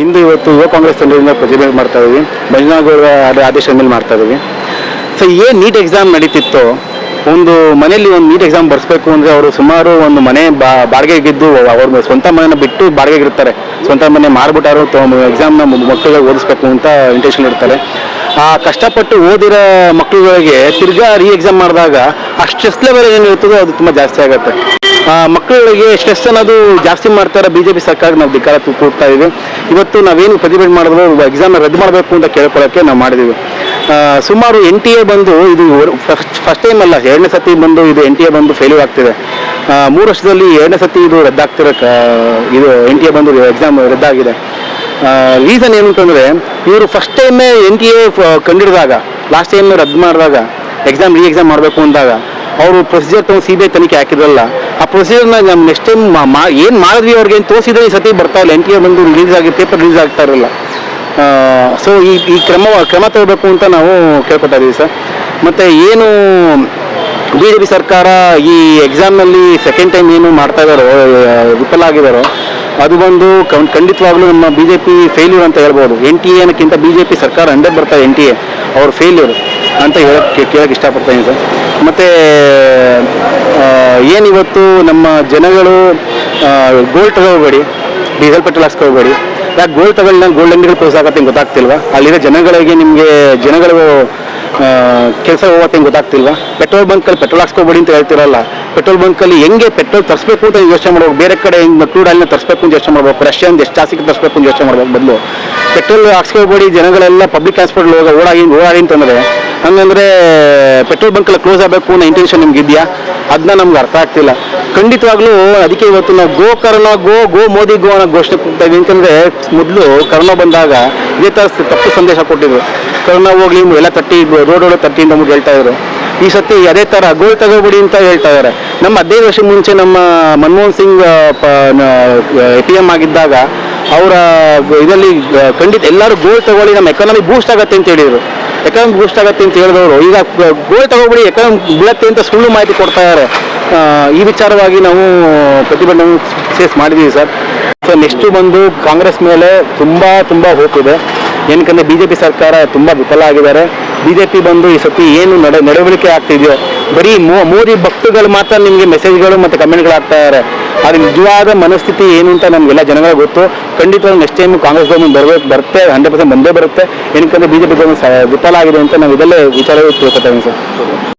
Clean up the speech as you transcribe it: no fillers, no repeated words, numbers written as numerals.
ಇಂದು ಇವತ್ತು ಯುವ ಕಾಂಗ್ರೆಸ್ ತಂಡದಿಂದ ಪ್ರತಿಭಟನೆ ಮಾಡ್ತಾ ಇದ್ದೀವಿ. ಮಂಜುನಾಥ್ ಆದೇಶ ಮೇಲೆ ಮಾಡ್ತಾ ಇದ್ದೀವಿ. ಸೊ ಏನು ನೀಟ್ ಎಕ್ಸಾಮ್ ನಡೀತಿತ್ತು, ಒಂದು ಮನೆಯಲ್ಲಿ ಒಂದು ನೀಟ್ ಎಕ್ಸಾಮ್ ಬರ್ಸ್ಬೇಕು ಅಂದರೆ ಅವರು ಸುಮಾರು ಒಂದು ಮನೆ ಬಾಡಿಗೆಗಿದ್ದು ಅವ್ರ ಸ್ವಂತ ಮನೆಯನ್ನು ಬಿಟ್ಟು ಬಾಡಿಗೆಗಿರ್ತಾರೆ. ಸ್ವಂತ ಮನೆ ಮಾರ್ಬಿಟ್ಟಾರು ಎಕ್ಸಾಮ್ನ ಮಕ್ಕಳಿಗೆ ಓದಿಸ್ಬೇಕು ಅಂತ ಇಂಟೆನ್ಷನ್ ಇರ್ತಾರೆ. ಆ ಕಷ್ಟಪಟ್ಟು ಓದಿರೋ ಮಕ್ಕಳುಗಳಿಗೆ ತಿರ್ಗಾ ಎಕ್ಸಾಮ್ ಮಾಡಿದಾಗ ಆ ಸ್ಟ್ರೆಸ್ ಲೆವೆಲ್ ಏನಿರ್ತದೋ ಅದು ತುಂಬ ಜಾಸ್ತಿ ಆಗುತ್ತೆ. ಮಕ್ಕಳಿಗೆ ಸ್ಟ್ರೆಸ್ ಅನ್ನೋದು ಜಾಸ್ತಿ ಮಾಡ್ತಾರೆ. BJP ಸರ್ಕಾರಕ್ಕೆ ನಾವು ಧಿಕ್ಕಾರ ಕೂಡ್ತಾ ಇದ್ದೀವಿ. ಇವತ್ತು ನಾವೇನು ಪ್ರತಿಭಟನೆ ಮಾಡಿದ್ರು ಎಕ್ಸಾಮ್ನ ರದ್ದು ಮಾಡಬೇಕು ಅಂತ ಕೇಳ್ಕೊಳ್ಳೋಕ್ಕೆ ನಾವು ಮಾಡಿದ್ದೀವಿ. ಸುಮಾರು NTA ಬಂದು ಇದು ಫಸ್ಟ್ ಟೈಮ್ ಅಲ್ಲ, 2ನೇ ಸತಿ ಬಂದು ಇದು NTA ಬಂದು ಫೇಲ್ಯೂರ್ ಆಗ್ತಿದೆ. 3 ವರ್ಷದಲ್ಲಿ 2ನೇ ಸತಿ ಇದು ರದ್ದಾಗ್ತಿರೋ ಇದು NTA ಬಂದು ಎಕ್ಸಾಮ್ ರದ್ದಾಗಿದೆ. ರೀಸನ್ ಏನು ಅಂತಂದರೆ, ಇವರು ಫಸ್ಟ್ ಟೈಮೇ NTA ಕಂಡಿಡಿದಾಗ, ಲಾಸ್ಟ್ ಟೈಮ್ ರದ್ದು ಮಾಡಿದಾಗ ಎಕ್ಸಾಮ್ ಮಾಡಬೇಕು ಅಂದಾಗ ಅವರು ಪ್ರೊಸೀಜರ್ ತಗೊಂಡು CBI ತನಿಖೆ ಹಾಕಿದ್ರಲ್ಲ, ಆ ಪ್ರೊಸೀಜರ್ನ ನಮ್ಮ ನೆಕ್ಸ್ಟ್ ಟೈಮ್ ಏನು ಮಾಡಿದ್ವಿ ಅವ್ರಿಗೆ ಏನು ತೋರಿಸಿದ್ರೆ ಈ ಸತಿ ಬರ್ತಾ ಇಲ್ಲ. NTA ಬಂದು ಪೇಪರ್ ರಿಲೀಸ್ ಆಗ್ತಾ ಇರಲಿಲ್ಲ. ಸೊ ಈ ಕ್ರಮ ತಗೋಬೇಕು ಅಂತ ನಾವು ಕೇಳ್ಕೊತಾ ಇದ್ದೀವಿ ಸರ್. ಮತ್ತು ಏನು BJP ಸರ್ಕಾರ ಈ ಎಕ್ಸಾಮ್ನಲ್ಲಿ ಸೆಕೆಂಡ್ ಟೈಮ್ ಏನು ಮಾಡ್ತಾ ಇದ್ದಾರೋ, ವಿಫಲ ಆಗಿದ್ದಾರೋ, ಅದು ಬಂದು ಖಂಡಿತವಾಗ್ಲೂ ನಮ್ಮ BJP ಫೇಲ್ಯೂರ್ ಅಂತ ಹೇಳ್ಬೋದು. NTA ಅನ್ನೋಕ್ಕಿಂತ BJP ಸರ್ಕಾರ ಅಂಡರ್ ಬರ್ತಾರೆ. NTA ಅವ್ರ ಫೇಲ್ಯೂರ್ ಅಂತ ಕೇಳೋಕ್ಕೆ ಇಷ್ಟಪಡ್ತೀನಿ ಸರ್. ಮತ್ತು ಏನಿವತ್ತು ನಮ್ಮ ಜನಗಳು ಗೋಲ್ಡ್ ತಗೋಬೇಡಿ, ಡೀಸೆಲ್ ಪೆಟ್ರೋಲ್ ಹಾಕ್ಸ್ಕೋಬೇಡಿ. ಯಾಕೆ ಗೋಲ್ಡ್ ತಗೊಳ್ಳಿ, ಗೋಲ್ಡ್ ಅಂಗಡಿಗಳು ಕ್ಲೋಸ್ ಆಗತ್ತೆ ಗೊತ್ತಾಗ್ತಿಲ್ವಾ? ಅಲ್ಲಿರೋ ಜನಗಳಿಗೆ ಜನಗಳು ಕೆಲಸ ಹೋಗುತ್ತೆ ಗೊತ್ತಾಗ್ತಿಲ್ವಾ? ಪೆಟ್ರೋಲ್ ಬಂಕಲ್ಲಿ ಪೆಟ್ರೋಲ್ ಹಾಕ್ಸ್ಕೋಬೇಡಿ ಅಂತ ಹೇಳ್ತಿರಲ್ಲ, ಪೆಟ್ರೋಲ್ ಬಂಕಲ್ಲಿ ಹೆಂಗೆ ಪೆಟ್ರೋಲ್ ತರಿಸ್ಬೇಕು ಅಂತ ಯೋಚನೆ ಮಾಡ್ಬೇಕು. ಬೇರೆ ಕಡೆ ಹೆಂಗೆ ಕ್ರೂಡ್ ಆಯಿಲ್ನ ತರಿಸ್ಬೇಕು ಅಂತ ಯೋಚನೆ ಮಾಡ್ಬೇಕು. ರಷ್ಯಾದಿಂದ ಎಷ್ಟು ಜಾಸ್ತಿ ತರಿಸ್ಬೇಕು ಅಂತ ಯೋಚನೆ ಮಾಡ್ಬೇಕು. ಬದಲು ಪೆಟ್ರೋಲ್ ಹಾಕ್ಸ್ಕೋಬೇಡಿ, ಜನಗಳೆಲ್ಲ ಪಬ್ಲಿಕ್ ಟ್ರಾನ್ಸ್ಪೋರ್ಟ್ ಓಡಾಡಿ ಅಂತಂದರೆ, ಹಂಗಂದರೆ ಪೆಟ್ರೋಲ್ ಬಂಕೆಲ್ಲ ಕ್ಲೋಸ್ ಆಗಬೇಕು ಅನ್ನೋ ಇಂಟೆನ್ಷನ್ ನಿಮ್ಗೆ ಇದೆಯಾ? ಅದನ್ನ ನಮ್ಗೆ ಅರ್ಥ ಆಗ್ತಿಲ್ಲ ಖಂಡಿತವಾಗ್ಲೂ. ಅದಕ್ಕೆ ಇವತ್ತು ನಾವು ಗೋ ಮೋದಿ ಗೋ ಅನ್ನೋ ಘೋಷಣೆ ಕೊಡ್ತಾ ಇದ್ದೀವಿ. ಅಂತಂದರೆ ಮೊದಲು ಕರೋನಾ ಬಂದಾಗ ಇದೇ ಥರ ತಪ್ಪು ಸಂದೇಶ ಕೊಟ್ಟಿದ್ರು. ಕರೋನಾ ಹೋಗ್ಲಿ ಎಲ್ಲ ರೋಡ್ ತಟ್ಟಿ ಅಂತ ಹೇಳ್ತಾ ಇದ್ರು. ಈ ಸತಿ ಅದೇ ಥರ ಗೋಲ್ಡ್ ತಗೋಬಿಡಿ ಅಂತ ಹೇಳ್ತಾ ಇದ್ದಾರೆ. ನಮ್ಮ 15 ವರ್ಷ ಮುಂಚೆ ನಮ್ಮ ಮನಮೋಹನ್ ಸಿಂಗ್ PM ಆಗಿದ್ದಾಗ ಅವರ ಇದರಲ್ಲಿ ಖಂಡಿತ ಎಲ್ಲರೂ ಗೋಲ್ಡ್ ತಗೊಳ್ಳಿ, ನಮ್ಮ ಎಕಾನಮಿ ಬೂಸ್ಟ್ ಆಗುತ್ತೆ ಅಂತ ಹೇಳಿದರು. ಎಕಾನಮಿ ಬೂಸ್ಟ್ ಆಗುತ್ತೆ ಅಂತ ಹೇಳಿದವರು ಈಗ ಗೋಲ್ಡ್ ತಗೋಬಿಡಿ, ಎಕಾನಮಿ ಬೀಳತ್ತೆ ಅಂತ ಸುಳ್ಳು ಮಾಹಿತಿ ಕೊಡ್ತಾ ಇದ್ದಾರೆ. ಈ ವಿಚಾರವಾಗಿ ನಾವು ಪ್ರತಿಭಟನೆ ಫೇಸ್ ಮಾಡಿದ್ದೀವಿ ಸರ್. ಸೊ ನೆಕ್ಸ್ಟು ಬಂದು ಕಾಂಗ್ರೆಸ್ ಮೇಲೆ ತುಂಬ ಹೋಪ್ ಇದೆ. ಏನಕ್ಕಂದರೆ BJP ಸರ್ಕಾರ ತುಂಬ ವಿಫಲ ಆಗಿದ್ದಾರೆ. BJP ಬಂದು ಈ ಸತಿ ಏನು ನಡವಳಿಕೆ ಆಗ್ತಿದೆಯೋ ಬರೀ ಮೋದಿ ಭಕ್ತಗಳು ಮಾತ್ರ ನಿಮಗೆ ಮೆಸೇಜ್ಗಳು ಮತ್ತು ಕಮೆಂಟ್ಗಳು ಆಗ್ತಾ ಇದ್ದಾರೆ. ಆದರೆ ನಿಜವಾದ ಮನಸ್ಥಿತಿ ಏನು ಅಂತ ನಮಗೆಲ್ಲ ಜನಗಳಿಗೆ ಗೊತ್ತು. ಖಂಡಿತವಾಗಿ ನೆಕ್ಸ್ಟ್ ಟೈಮ್ ಕಾಂಗ್ರೆಸ್ ಗೌರ್ಮೆಂಟ್ ಬರುತ್ತೆ, 100% ಬಂದೇ ಬರುತ್ತೆ. ಏನಕ್ಕಂದರೆ BJP ಗೌರ್ಮೆಂಟ್ ವಿಫಲ ಆಗಿದೆ ಅಂತ ನಾವು ಇದಲ್ಲೇ ವಿಚಾರ ತಿಳ್ಕೊತಾ ಇದ್ದೀವಿ ಸರ್.